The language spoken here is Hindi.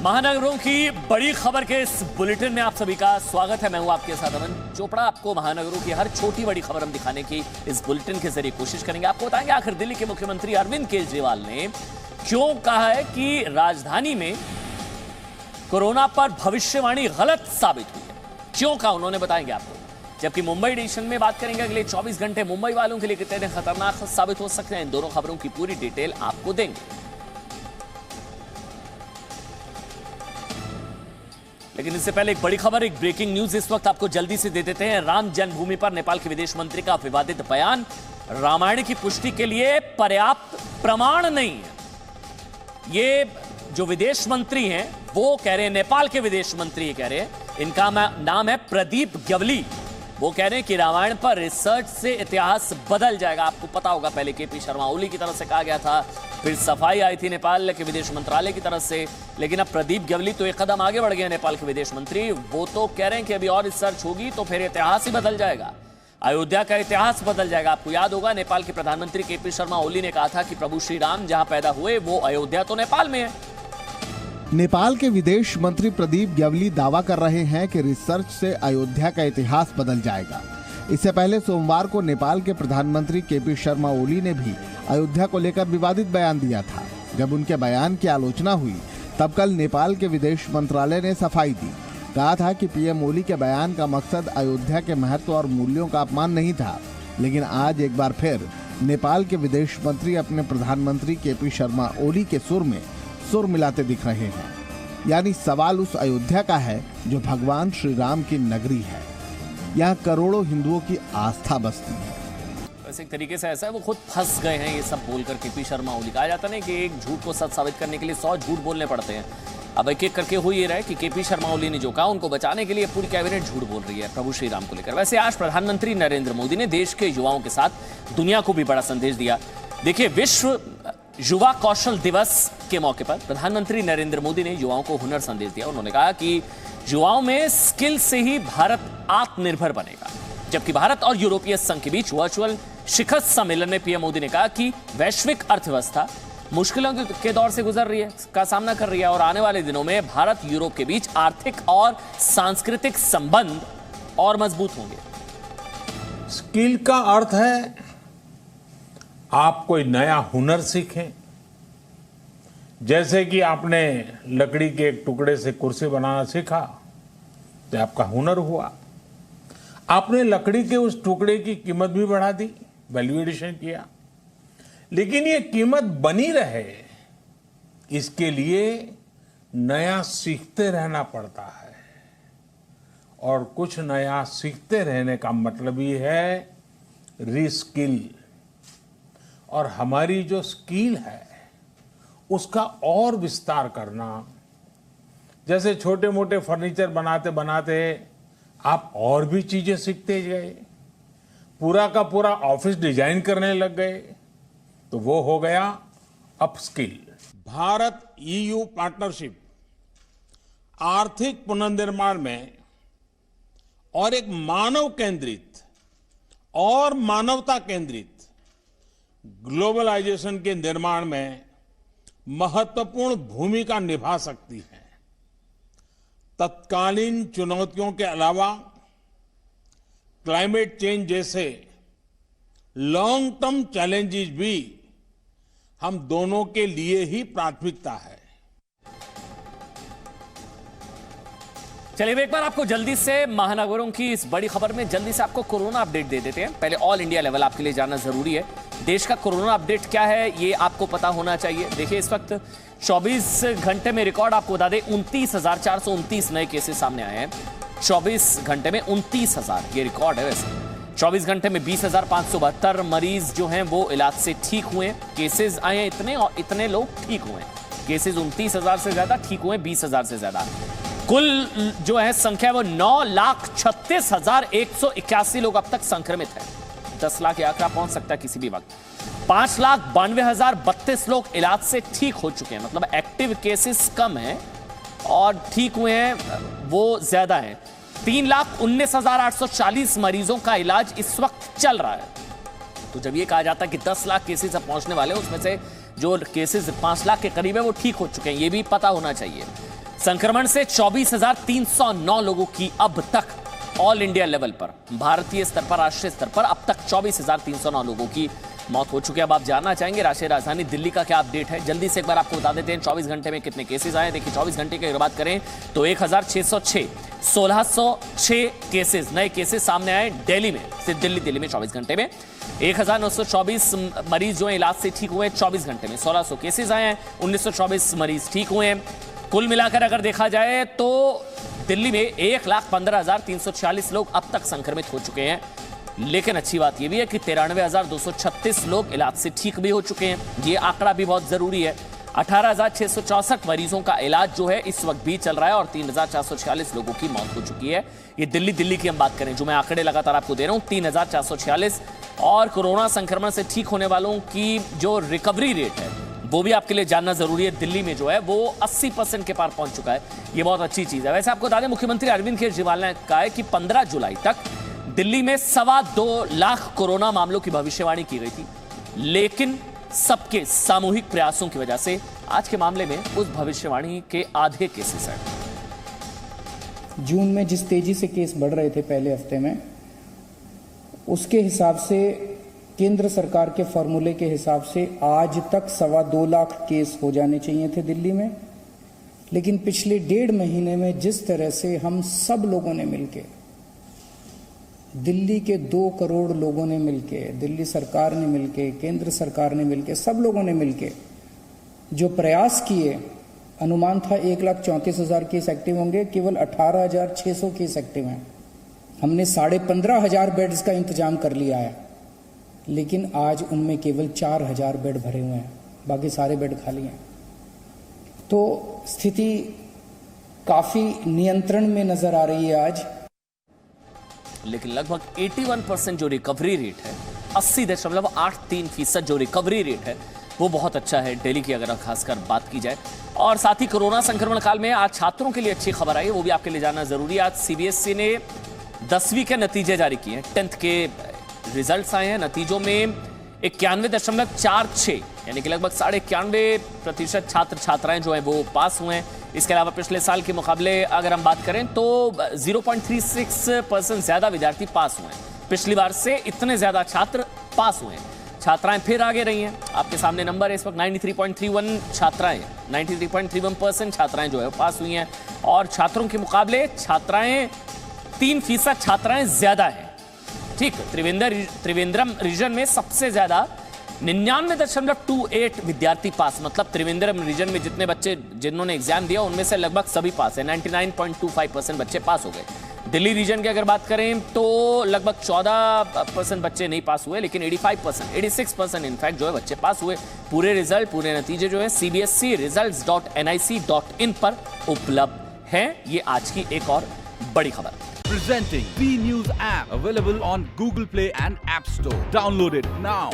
महानगरों की बड़ी खबर के इस बुलेटिन में आप सभी का स्वागत है। मैं हूं आपके साथ अमन चोपड़ा। आपको महानगरों की हर छोटी बड़ी खबर हम दिखाने की इस बुलेटिन के जरिए कोशिश करेंगे। आपको बताएंगे आखिर दिल्ली के मुख्यमंत्री अरविंद केजरीवाल ने क्यों कहा है कि राजधानी में कोरोना पर भविष्यवाणी गलत साबित हुई है। क्यों कहा उन्होंने, बताएंगे आपको। जबकि मुंबई एडिशन में बात करेंगे अगले 24 घंटे मुंबई वालों के लिए कितने खतरनाक साबित हो सकते हैं। इन दोनों खबरों की पूरी डिटेल आपको देंगे। लेकिन इससे पहले एक बड़ी खबर, एक ब्रेकिंग न्यूज इस वक्त आपको जल्दी से दे देते हैं। राम जन्मभूमि पर नेपाल के विदेश मंत्री का विवादित बयान रामायण की पुष्टि के लिए पर्याप्त प्रमाण नहीं है। ये जो विदेश मंत्री हैं वो कह रहे हैं, नेपाल के विदेश मंत्री कह रहे हैं, इनका नाम है प्रदीप ग्यावली। वो कह रहे हैं कि रामायण पर रिसर्च से इतिहास बदल जाएगा। आपको पता होगा पहले केपी शर्मा ओली की तरफ से कहा गया था, फिर सफाई आई थी नेपाल के विदेश मंत्रालय की तरफ से, लेकिन अब प्रदीप ग्यावली तो एक कदम आगे बढ़ गए नेपाल के विदेश मंत्री। वो तो कह रहे हैं कि अभी और रिसर्च होगी तो फिर इतिहास ही बदल जाएगा, अयोध्या का इतिहास बदल जाएगा। आपको याद होगा नेपाल के प्रधानमंत्री केपी शर्मा ओली ने कहा था कि प्रभु श्री राम जहां पैदा हुए वो अयोध्या तो नेपाल में है। नेपाल के विदेश मंत्री प्रदीप ग्यावली दावा कर रहे हैं कि रिसर्च से अयोध्या का इतिहास बदल जाएगा। इससे पहले सोमवार को नेपाल के प्रधानमंत्री केपी शर्मा ओली ने भी अयोध्या को लेकर विवादित बयान दिया था। जब उनके बयान की आलोचना हुई तब कल नेपाल के विदेश मंत्रालय ने सफाई दी। कहा था कि पीएम ओली के बयान का मकसद अयोध्या के महत्व और मूल्यों का अपमान नहीं था। लेकिन आज एक बार फिर नेपाल के विदेश मंत्री अपने प्रधानमंत्री केपी शर्मा ओली के सुर में सुर मिलाते दिख रहे हैं। यानी सवाल उस अयोध्या का है जो भगवान श्री राम की नगरी है। यहाँ करोड़ों हिंदुओं की आस्था बसती है। वैसे एक तरीके से ऐसा है वो खुद फंस गए हैं ये सब बोलकर केपी शर्मा ओली। कहा जाता नहीं कि एक झूठ को सच साबित करने के लिए 100 झूठ बोलने पड़ते हैं। अब एक एक करके हो ये रहा है कि केपी शर्मा ओली ने जो कहा उनको बचाने के लिए पूरी कैबिनेट झूठ बोल रही है प्रभु श्री राम को लेकर। वैसे आज प्रधानमंत्री नरेंद्र मोदी ने देश के युवाओं के साथ दुनिया को भी बड़ा संदेश दिया। देखिए, विश्व युवा कौशल दिवस के मौके पर प्रधानमंत्री नरेंद्र मोदी ने युवाओं को हुनर संदेश दिया। उन्होंने कहा कि युवाओं में स्किल से ही भारत आत्मनिर्भर बनेगा। जबकि भारत और यूरोपीय संघ के बीच वर्चुअल शिखर सम्मेलन में पीएम मोदी ने कहा कि वैश्विक अर्थव्यवस्था मुश्किलों के दौर से गुजर रही है, का सामना कर रही है और आने वाले दिनों में भारत यूरोप के बीच आर्थिक और सांस्कृतिक संबंध और मजबूत होंगे। स्किल का अर्थ है आप कोई नया हुनर सीखें। जैसे कि आपने लकड़ी के एक टुकड़े से कुर्सी बनाना सीखा तो आपका हुनर हुआ। आपने लकड़ी के उस टुकड़े की कीमत भी बढ़ा दी, वैल्यू एडिशन किया। लेकिन ये कीमत बनी रहे इसके लिए नया सीखते रहना पड़ता है। और कुछ नया सीखते रहने का मतलब ही है रीस्किल। और हमारी जो स्किल है उसका और विस्तार करना। जैसे छोटे मोटे फर्नीचर बनाते बनाते आप और भी चीजें सीखते गए, पूरा का पूरा ऑफिस डिजाइन करने लग गए, तो वो हो गया अपस्किल। भारत ईयू पार्टनरशिप आर्थिक पुनर्निर्माण में और एक मानव केंद्रित और मानवता केंद्रित ग्लोबलाइजेशन के निर्माण में महत्वपूर्ण भूमिका निभा सकती है। तत्कालीन चुनौतियों के अलावा क्लाइमेट चेंज जैसे लॉन्ग टर्म चैलेंजेस भी हम दोनों के लिए ही प्राथमिकता है। चलिए एक बार आपको जल्दी से महानगरों की इस बड़ी खबर में जल्दी से आपको कोरोना अपडेट दे देते हैं। पहले ऑल इंडिया लेवल आपके लिए जानना जरूरी है। देश का कोरोना अपडेट क्या है ये आपको पता होना चाहिए। देखिए, इस वक्त 24 घंटे में रिकॉर्ड आपको बता दें 29,429 नए केसेस सामने आए हैं। 24 घंटे में 29,000 ये रिकॉर्ड है। वैसे 24 घंटे में 20,572 मरीज जो हैं वो इलाज से ठीक हुए। केसेस आए हैं इतने और इतने लोग ठीक हुए। केसेस 29,000 से ज्यादा, ठीक हुए 20,000 से ज्यादा। कुल जो है संख्या वो 9,36,181 लोग अब तक संक्रमित हैं। 10 लाख ये आंकड़ा पहुंच सकता है किसी भी वक्त। 5,92,032 लोग इलाज से ठीक हो चुके हैं। मतलब एक्टिव केसेस कम हैं और ठीक हुए हैं वो ज्यादा हैं। 3,19,840 मरीजों का इलाज इस वक्त चल रहा है। तो जब ये कहा जाता है कि 10 लाख केसेस अब पहुंचने वाले हैं, उसमें से जो केसेस 5 लाख के करीब है वो ठीक हो चुके हैं, ये भी पता होना चाहिए। संक्रमण से 24,309 लोगों की अब तक ऑल इंडिया लेवल पर, भारतीय स्तर पर, राष्ट्रीय स्तर पर अब तक 24,309 लोगों की मौत हो चुकी है। अब आप जानना चाहेंगे राष्ट्रीय राजधानी दिल्ली का क्या अपडेट है, जल्दी से एक बार आपको बता देते हैं 24 घंटे में कितने केसेस आए। देखिए 24 घंटे की अगर बात करें तो 1606 1606 केसेस, नए केसेस सामने आए दिल्ली में, सिर्फ दिल्ली में 24 घंटे में। 1924 मरीज जो है इलाज से ठीक हुए 24 घंटे में, 1600 केसेस आए हैं, 1924 मरीज ठीक हुए हैं। कुल मिलाकर अगर देखा जाए तो दिल्ली में 1,15,346 लोग अब तक संक्रमित हो चुके हैं। लेकिन अच्छी बात यह भी है कि 93,236 लोग इलाज से ठीक भी हो चुके हैं, ये आंकड़ा भी बहुत जरूरी है। 18,664 मरीजों का इलाज जो है इस वक्त भी चल रहा है और 3,446 लोगों की मौत हो चुकी है। ये दिल्ली की हम बात करें, जो मैं आंकड़े लगातार आपको दे रहा हूं, 3,446। और कोरोना संक्रमण से ठीक होने वालों की जो रिकवरी रेट है वो भी आपके लिए जानना जरूरी है। दिल्ली में जो है वो 80% के पार पहुंच चुका है, ये बहुत अच्छी चीज है। वैसे आपको बता दें मुख्यमंत्री अरविंद केजरीवाल ने कहा है कि 15 जुलाई तक दिल्ली में 2.25 लाख कोरोना मामलों की भविष्यवाणी की गई थी, लेकिन सबके सामूहिक प्रयासों की वजह से आज के मामले में उस भविष्यवाणी के आधे केसेस हैं। जून में जिस तेजी से केस बढ़ रहे थे पहले हफ्ते में, उसके हिसाब से केंद्र सरकार के फॉर्मूले के हिसाब से आज तक 2.25 लाख केस हो जाने चाहिए थे दिल्ली में। लेकिन पिछले 1.5 महीने में जिस तरह से हम सब लोगों ने मिलके, दिल्ली के 2 करोड़ लोगों ने मिलके, दिल्ली सरकार ने मिलके, केंद्र सरकार ने मिलके, सब लोगों ने मिलके जो प्रयास किए, अनुमान था 1,34,000 केस एक्टिव होंगे, केवल 18,600 केस एक्टिव हैं। हमने 15,500 बेड्स का इंतजाम कर लिया है, लेकिन आज उनमें केवल 4,000 बेड भरे हुए हैं, बाकी सारे बेड खाली हैं। तो स्थिति काफी नियंत्रण में नजर आ रही है आज। लेकिन लगभग 81% जो रिकवरी रेट है, 80.83% जो रिकवरी रेट है वो बहुत अच्छा है दिल्ली की, अगर खासकर बात की जाए। और साथ ही कोरोना संक्रमण काल में आज छात्रों के लिए अच्छी खबर आई है, वो भी आपके लिए जानना जरूरी है। आज सीबीएसई ने 10वीं के नतीजे जारी किए हैं, 10th के रिजल्ट्स आए हैं। नतीजों में 91.46 यानी कि लगभग 91.5% छात्र छात्राएं जो है वो पास हुए हैं। इसके अलावा पिछले साल के मुकाबले अगर हम बात करें तो 0.36% ज्यादा विद्यार्थी पास हुए हैं। पिछली बार से इतने ज्यादा छात्र पास हुए हैं। छात्राएं फिर आगे रही हैं, आपके सामने नंबर है इस वक्त 93.31 छात्राएं, 93.31% छात्राएं जो है पास हुई हैं। और छात्रों के मुकाबले छात्राएं 3% छात्राएं ज्यादा हैं। ठीक, त्रिवेंद्रम रीजन में सबसे ज्यादा 99.28 विद्यार्थी पास, मतलब त्रिवेंद्रम रीजन में जितने बच्चे जिन्होंने एग्जाम दिया उनमें से लगभग सभी पास है, 99.25% बच्चे पास हो गए। दिल्ली रीजन की अगर बात करें तो लगभग 14% बच्चे नहीं पास हुए, लेकिन 86% इनफैक्ट जो है बच्चे पास हुए। पूरे रिजल्ट, पूरे नतीजे जो है CBSE results.nic.in पर उपलब्ध हैं। ये आज की एक और बड़ी खबर। Presenting B News app, available on Google Play and App Store. Download it now.